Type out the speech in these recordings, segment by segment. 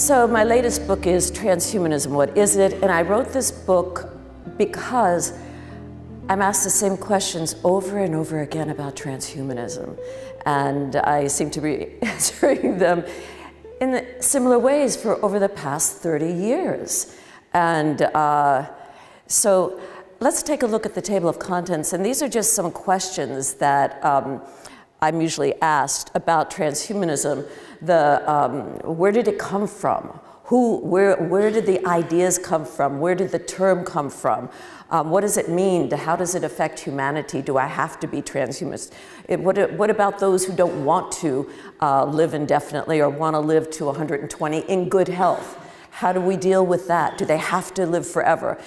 So my latest book is Transhumanism, What Is It? And I wrote this book because I'm asked the same questions over and over again about transhumanism. And I seem to be answering them in similar ways for over the past 30 years. And so let's take a look at the table of contents. And these are just some questions that I'm usually asked about transhumanism. Where did it come from? Where did the ideas come from? Where did the term come from? What does it mean? How does it affect humanity? Do I have to be transhumanist? What about those who don't want to live indefinitely or want to live to 120 in good health? How do we deal with that? Do they have to live forever?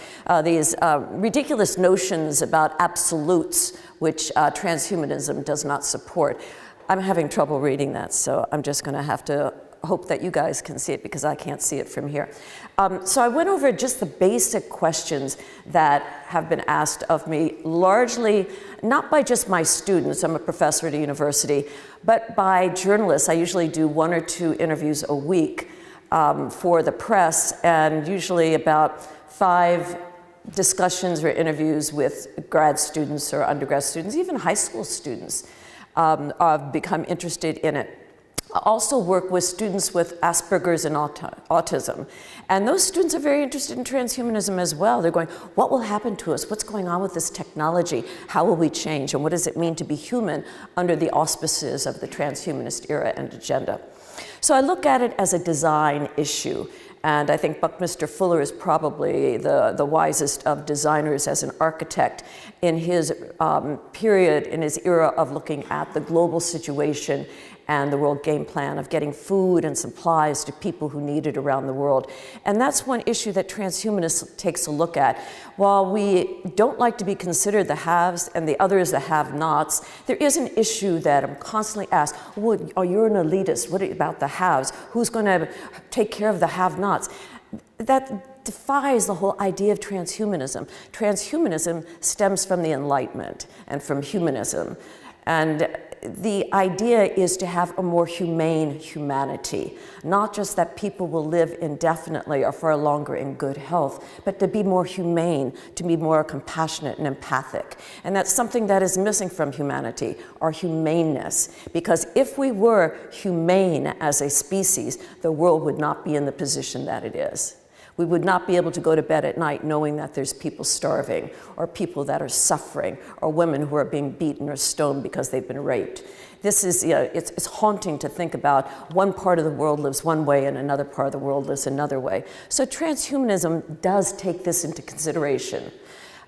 These ridiculous notions about absolutes, which transhumanism does not support. I'm having trouble reading that, so I'm just going to have to hope that you guys can see it because I can't see it from here. So I went over just the basic questions that have been asked of me, largely not by just my students, I'm a professor at a university, but by journalists. I usually do 1 or 2 interviews a week for the press, and usually about 5 discussions or interviews with grad students or undergrad students, even high school students have become interested in it. I also work with students with Asperger's and autism. And those students are very interested in transhumanism as well. They're going, what will happen to us? What's going on with this technology? How will we change? And what does it mean to be human under the auspices of the transhumanist era and agenda? So I look at it as a design issue. And I think Buckminster Fuller is probably the wisest of designers as an architect in his period, in his era of looking at the global situation and the world game plan of getting food and supplies to people who need it around the world. And that's one issue that transhumanists takes a look at. While we don't like to be considered the haves and the others the have-nots, there is an issue that I'm constantly asked, well, oh, you're an elitist, what about the haves? Who's going to take care of the have-nots? That defies the whole idea of transhumanism. Transhumanism stems from the Enlightenment and from humanism. And the idea is to have a more humane humanity, not just that people will live indefinitely or far longer in good health, but to be more humane, to be more compassionate and empathic. And that's something that is missing from humanity, our humaneness. Because if we were humane as a species, the world would not be in the position that it is. We would not be able to go to bed at night knowing that there's people starving, or people that are suffering, or women who are being beaten or stoned because they've been raped. This is, it's haunting to think about one part of the world lives one way and another part of the world lives another way. So transhumanism does take this into consideration.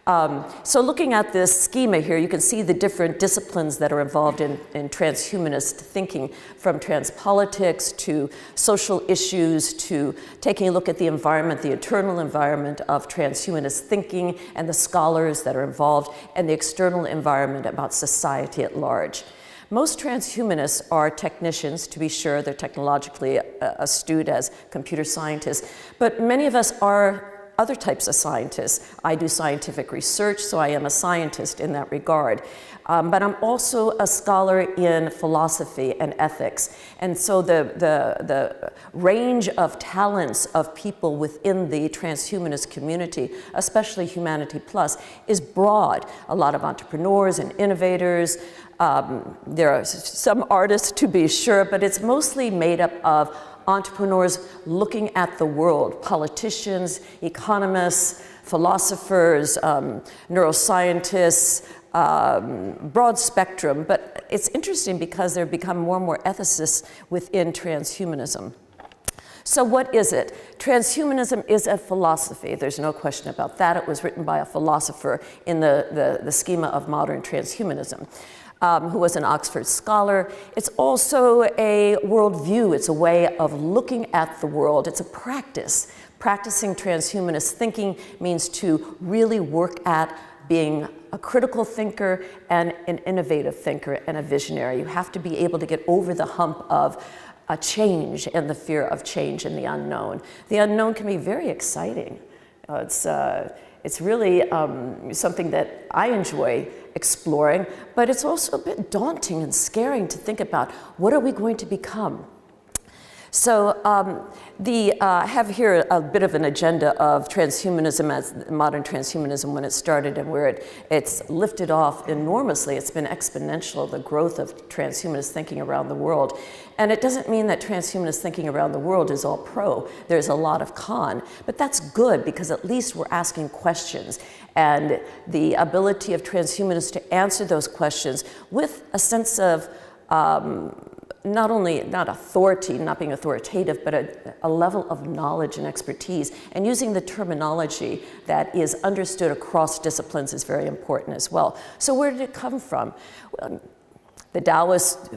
So looking at this schema here, you can see the different disciplines that are involved in transhumanist thinking, from transpolitics to social issues to taking a look at the environment, the internal environment of transhumanist thinking and the scholars that are involved, and the external environment about society at large. Most transhumanists are technicians, to be sure. They're technologically astute as computer scientists, but many of us are other types of scientists. I do scientific research, so I am a scientist in that regard. But I'm also a scholar in philosophy and ethics. And so the range of talents of people within the transhumanist community, especially Humanity Plus, is broad. A lot of entrepreneurs and innovators. There are some artists, to be sure, but it's mostly made up of entrepreneurs looking at the world, politicians, economists, philosophers, neuroscientists, broad spectrum. But it's interesting because there have become more and more ethicists within transhumanism. So what is it? Transhumanism is a philosophy. There's no question about that. It was written by a philosopher in the schema of modern transhumanism. Who was an Oxford scholar. It's also a worldview. It's a way of looking at the world. It's a practice. Practicing transhumanist thinking means to really work at being a critical thinker and an innovative thinker and a visionary. You have to be able to get over the hump of a change and the fear of change and the unknown. The unknown can be very exciting. It's really something that I enjoy exploring, but it's also a bit daunting and scaring to think about, what are we going to become? So I have here a bit of an agenda of transhumanism, as modern transhumanism when it started, and where it's lifted off enormously. It's been exponential, the growth of transhumanist thinking around the world. And it doesn't mean that transhumanist thinking around the world is all pro. There's a lot of con, but that's good because at least we're asking questions. And the ability of transhumanists to answer those questions with a sense of not only not authority, not being authoritative, but a level of knowledge and expertise, and using the terminology that is understood across disciplines is very important as well. So where did it come from? Well, the Taoists,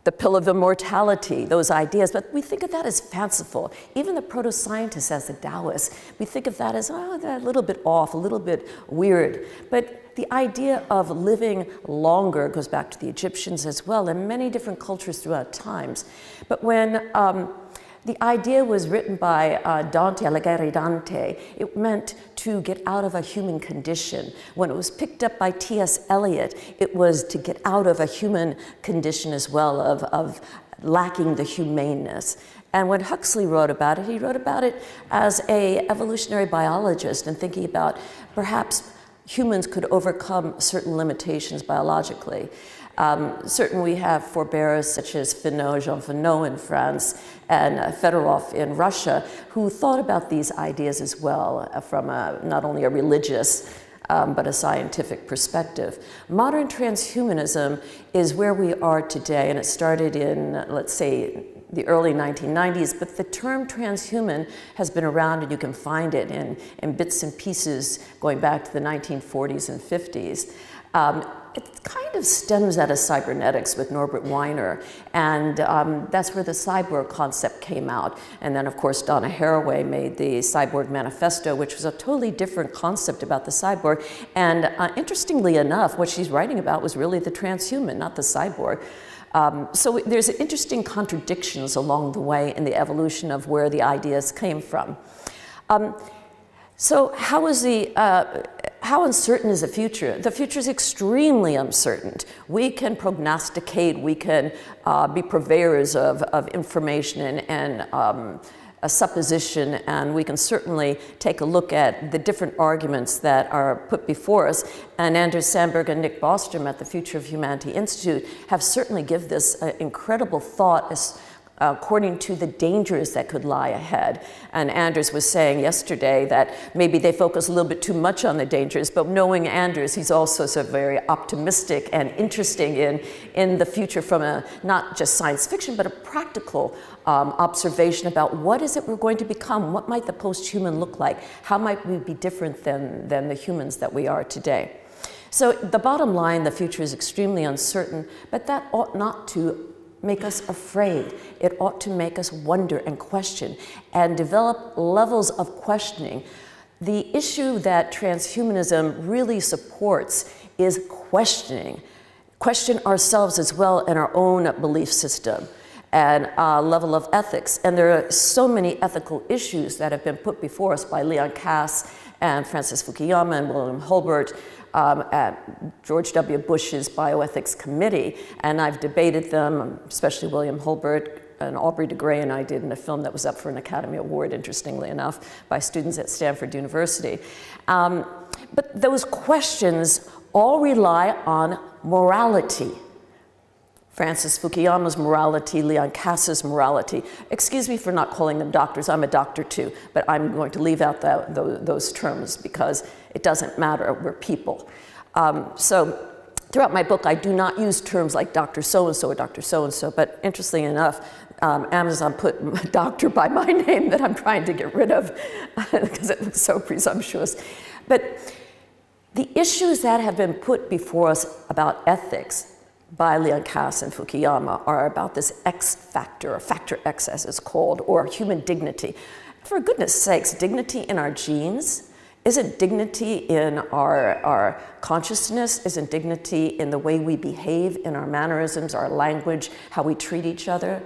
the pill of immortality, those ideas, but we think of that as fanciful. Even the proto-scientists as the Taoists, we think of that as, oh, they're a little bit off, a little bit weird. But the idea of living longer goes back to the Egyptians as well, and many different cultures throughout times. But when the idea was written by Dante Alighieri Dante, it meant to get out of a human condition. When it was picked up by T.S. Eliot, it was to get out of a human condition as well, of lacking the humaneness. And when Huxley wrote about it, he wrote about it as an evolutionary biologist and thinking about perhaps humans could overcome certain limitations biologically. Certainly we have forebears such as Jean Finot in France and Fedorov in Russia, who thought about these ideas as well from not only a religious but a scientific perspective. Modern transhumanism is where we are today, and it started in, let's say, the early 1990s, but the term transhuman has been around, and you can find it in bits and pieces going back to the 1940s and 50s. It kind of stems out of cybernetics with Norbert Wiener, and that's where the cyborg concept came out. And then, of course, Donna Haraway made the Cyborg Manifesto, which was a totally different concept about the cyborg. And interestingly enough, what she's writing about was really the transhuman, not the cyborg. So there's interesting contradictions along the way in the evolution of where the ideas came from. So how uncertain is the future? The future is extremely uncertain. We can prognosticate, we can be purveyors of information and a supposition, and we can certainly take a look at the different arguments that are put before us. And Anders Sandberg and Nick Bostrom at the Future of Humanity Institute have certainly given this incredible thought as according to the dangers that could lie ahead. And Anders was saying yesterday that maybe they focus a little bit too much on the dangers, but knowing Anders, he's also so very optimistic and interesting in the future from a not just science fiction, but a practical observation about what is it we're going to become? What might the post-human look like? How might we be different than the humans that we are today? So the bottom line, the future is extremely uncertain, but that ought not to make us afraid. It ought to make us wonder and question and develop levels of questioning. The issue that transhumanism really supports is questioning. Question ourselves as well in our own belief system and level of ethics. And there are so many ethical issues that have been put before us by Leon Kass and Francis Fukuyama and William Hulbert at George W. Bush's Bioethics Committee, and I've debated them, especially William Hulbert and Aubrey de Grey and I did in a film that was up for an Academy Award, interestingly enough, by students at Stanford University. But those questions all rely on morality. Francis Fukuyama's morality, Leon Kass's morality. Excuse me for not calling them doctors, I'm a doctor too, but I'm going to leave out those terms because it doesn't matter, we're people. So throughout my book, I do not use terms like Dr. So-and-so or Dr. So-and-so, but interestingly enough, Amazon put doctor by my name that I'm trying to get rid of because it looks so presumptuous. But the issues that have been put before us about ethics by Leon Kass and Fukuyama are about this X factor, or factor X as it's called, or human dignity. For goodness sakes, dignity in our genes? Isn't dignity in our consciousness? Isn't dignity in the way we behave, in our mannerisms, our language, how we treat each other?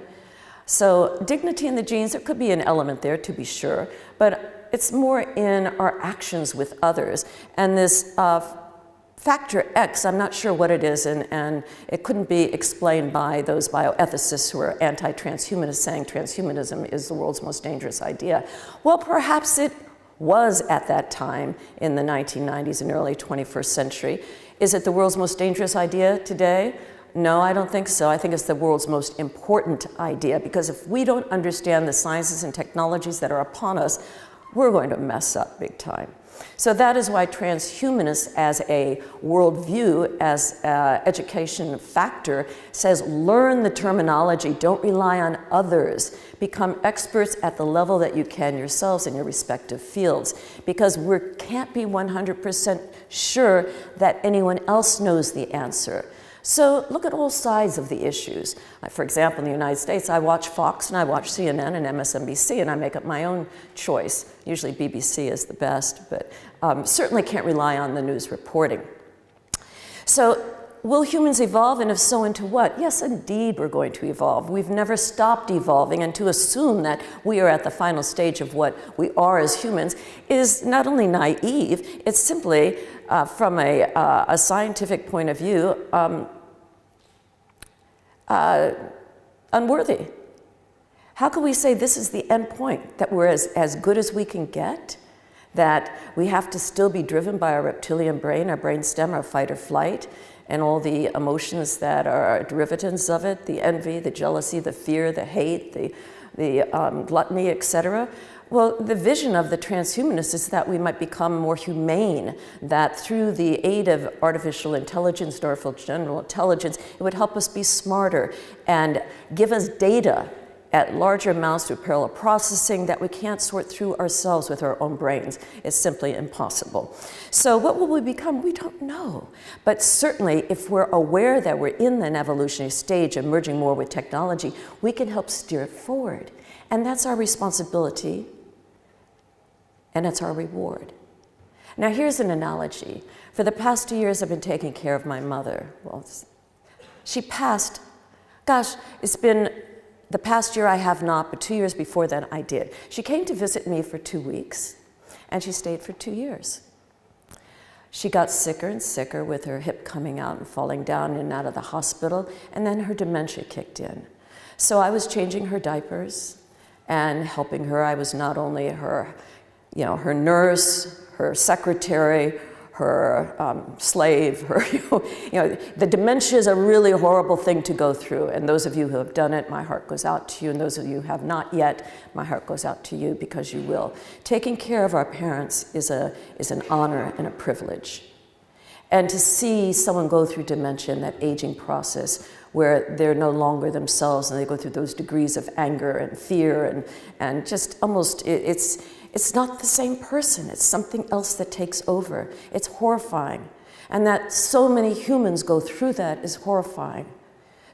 So dignity in the genes, there could be an element there to be sure, but it's more in our actions with others. And this factor X, I'm not sure what it is, and it couldn't be explained by those bioethicists who are anti-transhumanists saying transhumanism is the world's most dangerous idea. Well, perhaps it was at that time in the 1990s and early 21st century. Is it the world's most dangerous idea today? No, I don't think so. I think it's the world's most important idea, because if we don't understand the sciences and technologies that are upon us, we're going to mess up big time. So that is why transhumanists as a worldview, as an education factor, says learn the terminology, don't rely on others. Become experts at the level that you can yourselves in your respective fields, because we can't be 100% sure that anyone else knows the answer. So look at all sides of the issues. For example, in the United States, I watch Fox and I watch CNN and MSNBC, and I make up my own choice. Usually BBC is the best, but certainly can't rely on the news reporting. So will humans evolve, and if so, into what? Yes, indeed, we're going to evolve. We've never stopped evolving, and to assume that we are at the final stage of what we are as humans is not only naive, it's simply, from a scientific point of view, unworthy. How can we say this is the end point, that we're as good as we can get, that we have to still be driven by our reptilian brain, our brainstem, our fight or flight, and all the emotions that are derivatives of it, the envy, the jealousy, the fear, the hate, the gluttony, etc.? Well, the vision of the transhumanists is that we might become more humane, that through the aid of artificial intelligence, artificial general intelligence, it would help us be smarter and give us data at larger amounts through parallel processing that we can't sort through ourselves with our own brains. It's simply impossible. So what will we become? We don't know. But certainly, if we're aware that we're in an evolutionary stage, emerging more with technology, we can help steer it forward. And that's our responsibility, and it's our reward. Now here's an analogy. For the past 2 years, I've been taking care of my mother. Well, she passed, gosh, it's been the past year I have not, but 2 years before that I did. She came to visit me for 2 weeks, and she stayed for 2 years. She got sicker and sicker with her hip coming out and falling down in and out of the hospital, and then her dementia kicked in. So I was changing her diapers and helping her. I was not only her, her nurse, her secretary, her slave, her, the dementia is a really horrible thing to go through. And those of you who have done it, my heart goes out to you. And those of you who have not yet, my heart goes out to you, because you will. Taking care of our parents is an honor and a privilege. And to see someone go through dementia and that aging process where they're no longer themselves and they go through those degrees of anger and fear and just almost, it's not the same person. It's something else that takes over. It's horrifying. And that so many humans go through that is horrifying.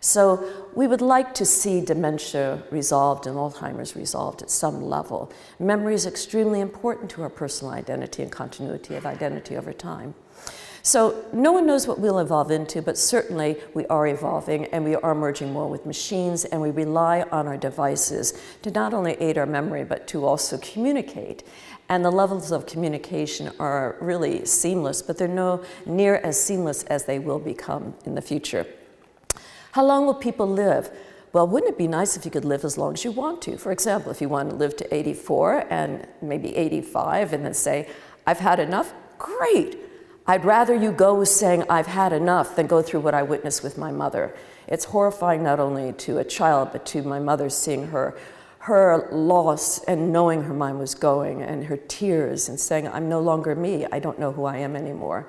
So we would like to see dementia resolved and Alzheimer's resolved at some level. Memory is extremely important to our personal identity and continuity of identity over time. So no one knows what we'll evolve into, but certainly we are evolving, and we are merging more with machines, and we rely on our devices to not only aid our memory, but to also communicate. And the levels of communication are really seamless, but they're no near as seamless as they will become in the future. How long will people live? Well, wouldn't it be nice if you could live as long as you want to? For example, if you want to live to 84 and maybe 85 and then say, I've had enough, great. I'd rather you go saying, I've had enough, than go through what I witnessed with my mother. It's horrifying not only to a child, but to my mother, seeing her loss and knowing her mind was going, and her tears and saying, I'm no longer me. I don't know who I am anymore.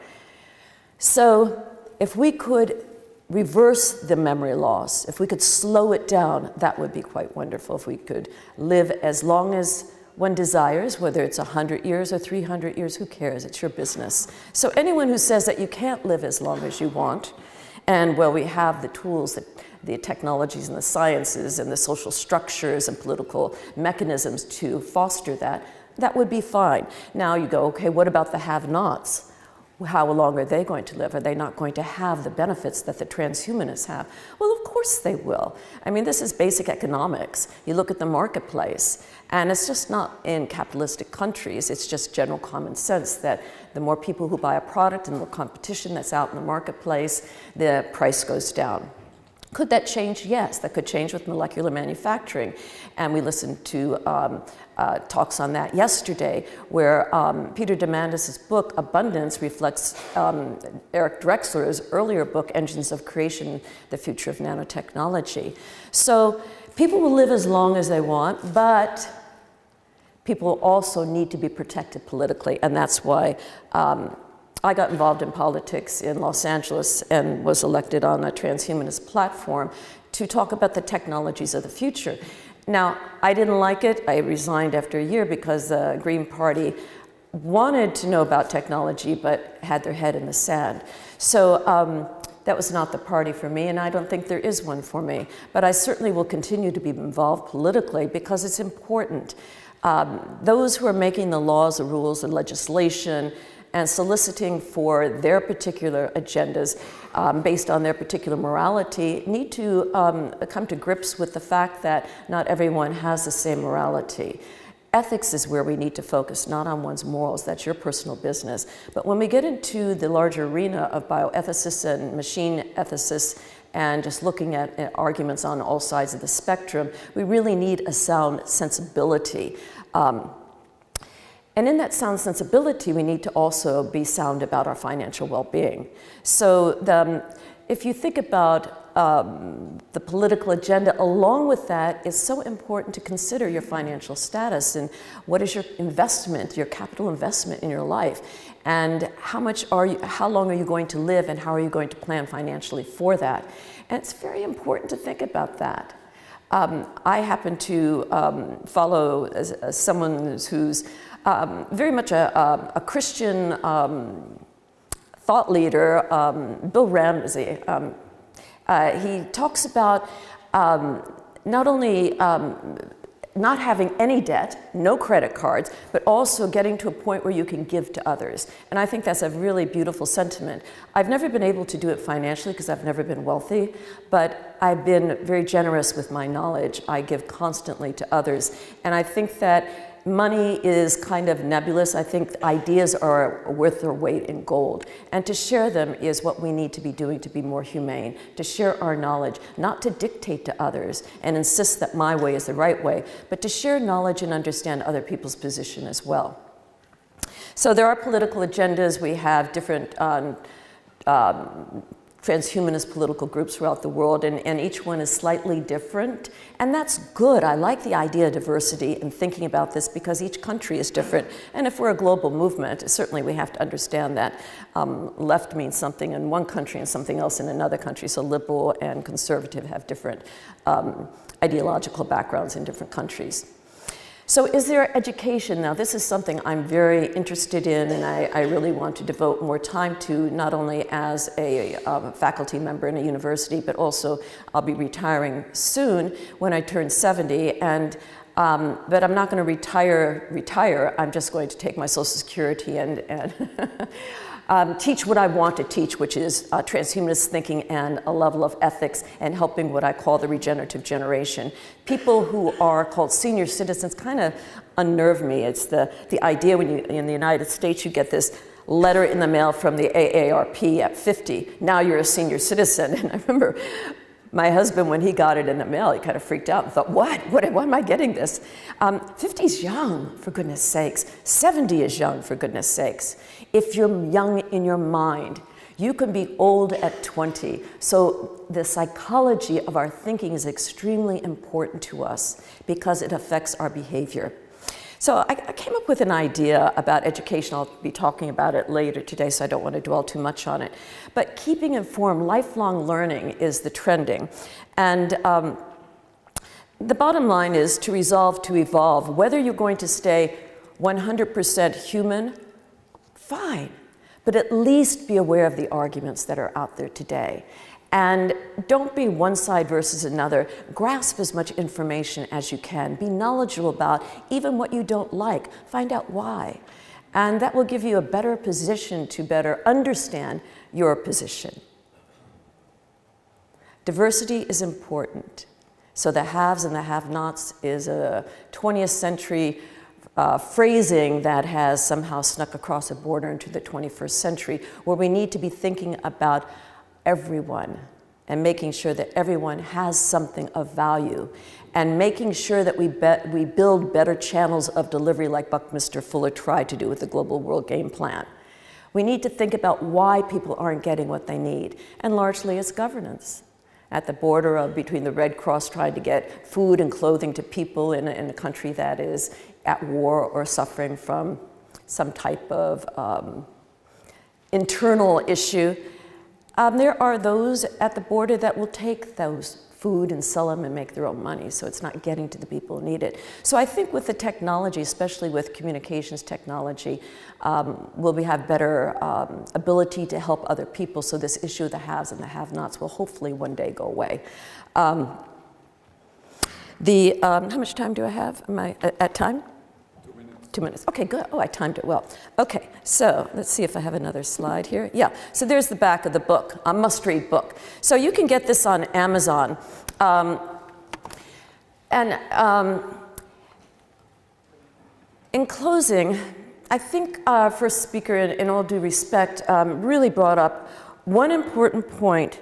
So if we could reverse the memory loss, if we could slow it down, that would be quite wonderful. If we could live as long as one desires, whether it's 100 years or 300 years, who cares? It's your business. So anyone who says that you can't live as long as you want, and well, we have the tools, the technologies and the sciences and the social structures and political mechanisms to foster that, that would be fine. Now you go, okay, what about the have-nots? how long are they going to live? Are they not going to have the benefits that the transhumanists have? Well, of course they will. I mean, this is basic economics. You look at the marketplace, and it's just not in capitalistic countries, it's just general common sense that the more people who buy a product and the more competition that's out in the marketplace, the price goes down. Could that change? Yes, that could change with molecular manufacturing. And we listened to talks on that yesterday, where Peter Diamandis' book, Abundance, reflects Eric Drexler's earlier book, Engines of Creation, The Future of Nanotechnology. So people will live as long as they want, but people also need to be protected politically, and that's why I got involved in politics in Los Angeles and was elected on a transhumanist platform to talk about the technologies of the future. Now, I didn't like it. I resigned after a year because the Green Party wanted to know about technology but had their head in the sand. So that was not the party for me, and I don't think there is one for me. But I certainly will continue to be involved politically because it's important. Those who are making the laws, the rules, the legislation, and soliciting for their particular agendas based on their particular morality need to come to grips with the fact that not everyone has the same morality. Ethics is where we need to focus, not on one's morals. That's your personal business. But when we get into the larger arena of bioethicists and machine ethicists and just looking at arguments on all sides of the spectrum, we really need a sound sensibility. And in that sound sensibility, we need to also be sound about our financial well-being. So if you think about the political agenda, along with that, it's so important to consider your financial status and what is your investment, your capital investment in your life, and how long are you going to live, and how are you going to plan financially for that. And it's very important to think about that. I happen to follow someone who's very much a Christian thought leader, Bill Ramsey. He talks about not only not having any debt, no credit cards, but also getting to a point where you can give to others. And I think that's a really beautiful sentiment. I've never been able to do it financially because I've never been wealthy, but I've been very generous with my knowledge. I give constantly to others. And I think that money is kind of nebulous. I think ideas are worth their weight in gold. And to share them is what we need to be doing to be more humane, to share our knowledge, not to dictate to others and insist that my way is the right way, but to share knowledge and understand other people's position as well. So there are political agendas. We have different transhumanist political groups throughout the world, and each one is slightly different. And that's good. I like the idea of diversity and thinking about this because each country is different. And if we're a global movement, certainly we have to understand that left means something in one country and something else in another country. So liberal and conservative have different ideological backgrounds in different countries. So is there education? Now, this is something I'm very interested in, and I really want to devote more time to, not only as a faculty member in a university, but also I'll be retiring soon when I turn 70. And but I'm not going to retire. I'm just going to take my Social Security and teach what I want to teach, which is transhumanist thinking and a level of ethics and helping what I call the regenerative generation. People who are called senior citizens kind of unnerve me. It's the idea when in the United States you get this letter in the mail from the AARP at 50. Now you're a senior citizen. And I remember my husband, when he got it in the mail, he kind of freaked out and thought, why am I getting this? 50 is young, for goodness sakes. 70 is young, for goodness sakes. If you're young in your mind, you can be old at 20. So the psychology of our thinking is extremely important to us because it affects our behavior. So I came up with an idea about education. I'll be talking about it later today, so I don't want to dwell too much on it. But keeping informed, lifelong learning is the trending. And the bottom line is to resolve to evolve. Whether you're going to stay 100% human, fine. But at least be aware of the arguments that are out there today. And don't be one side versus another. Grasp as much information as you can. Be knowledgeable about even what you don't like. Find out why. And that will give you a better position to better understand your position. Diversity is important. So the haves and the have-nots is a 20th century phrasing that has somehow snuck across a border into the 21st century, where we need to be thinking about everyone and making sure that everyone has something of value, and making sure that we build better channels of delivery like Buckminster Fuller tried to do with the Global World Game Plan. We need to think about why people aren't getting what they need, and largely it's governance. At the border of between the Red Cross trying to get food and clothing to people in a country that is at war or suffering from some type of internal issue. There are those at the border that will take those food and sell them and make their own money, so it's not getting to the people who need it. So I think with the technology, especially with communications technology, we'll have better ability to help other people, so this issue of the haves and the have-nots will hopefully one day go away. How much time do I have? Am I at time? 2 minutes. Okay, good. Oh, I timed it well. Okay, so let's see if I have another slide here. Yeah, so there's the back of the book, a must-read book. So you can get this on Amazon. In closing, I think first speaker, in all due respect, really brought up one important point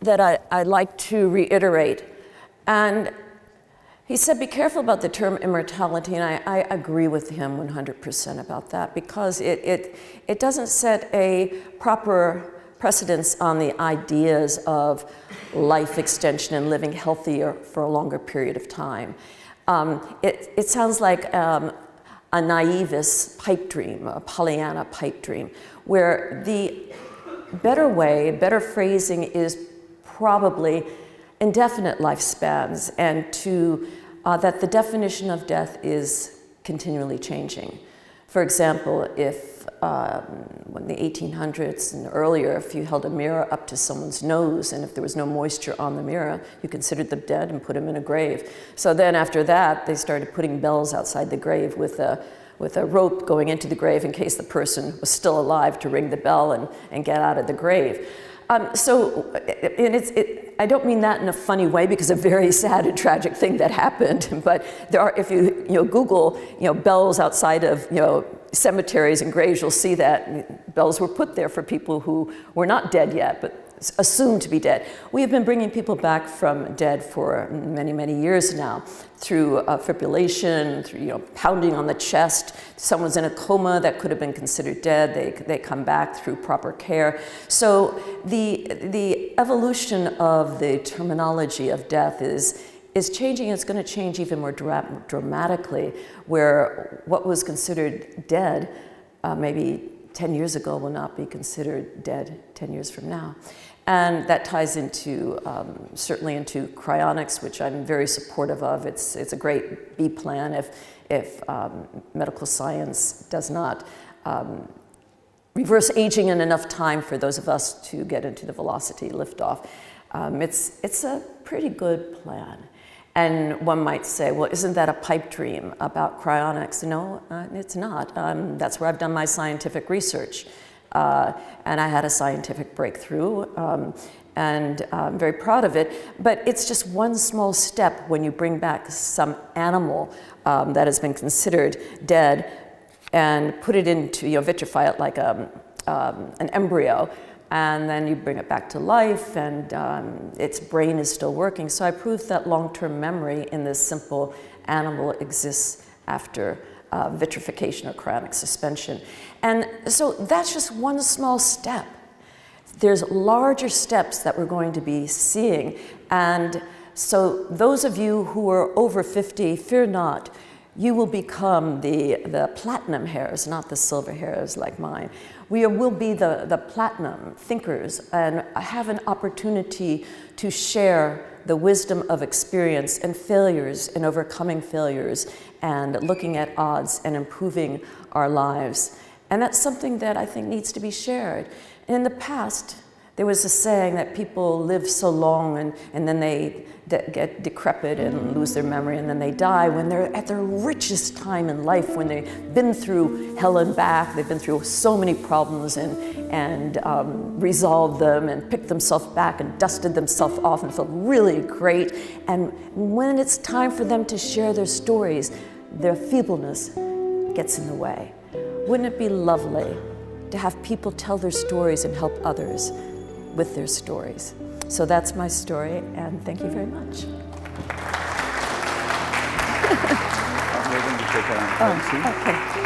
that I'd like to reiterate. And he said, be careful about the term immortality, and I agree with him 100% about that, because it doesn't set a proper precedence on the ideas of life extension and living healthier for a longer period of time. It sounds like a naivist pipe dream, a Pollyanna pipe dream, where the better phrasing is probably indefinite lifespans, and that the definition of death is continually changing. For example, if in the 1800s and earlier, if you held a mirror up to someone's nose and if there was no moisture on the mirror, you considered them dead and put them in a grave. So then after that, they started putting bells outside the grave with a rope going into the grave in case the person was still alive to ring the bell and get out of the grave. I don't mean that in a funny way, because a very sad and tragic thing that happened. But there are, if you Google bells outside of cemeteries and graves, you'll see that bells were put there for people who were not dead yet, but assumed to be dead. We have been bringing people back from dead for many, many years now through fibrillation, through pounding on the chest. Someone's in a coma that could have been considered dead. They come back through proper care. So the evolution of the terminology of death is changing. It's going to change even more dramatically, where what was considered dead maybe 10 years ago will not be considered dead 10 years from now. And that ties into, certainly into cryonics, which I'm very supportive of. It's a great B plan if medical science does not reverse aging in enough time for those of us to get into the velocity liftoff. It's a pretty good plan. And one might say, well, isn't that a pipe dream about cryonics? No, it's not. That's where I've done my scientific research. And I had a scientific breakthrough, and I'm very proud of it. But it's just one small step when you bring back some animal that has been considered dead and put it into, vitrify it like an embryo. And then you bring it back to life, and its brain is still working. So I proved that long-term memory in this simple animal exists after vitrification or cryonic suspension. And so that's just one small step. There's larger steps that we're going to be seeing. And so those of you who are over 50, fear not. You will become the platinum hairs, not the silver hairs like mine. We will be the platinum thinkers and have an opportunity to share the wisdom of experience and failures and overcoming failures and looking at odds and improving our lives. And that's something that I think needs to be shared. In the past, There was a saying that people live so long and then they get decrepit and lose their memory, and then they die when they're at their richest time in life, when they've been through hell and back, they've been through so many problems and resolved them and picked themselves back and dusted themselves off and felt really great. And when it's time for them to share their stories, their feebleness gets in the way. Wouldn't it be lovely to have people tell their stories and help others with their stories? So that's my story, and thank you very much. I'm waiting to take it on. Okay.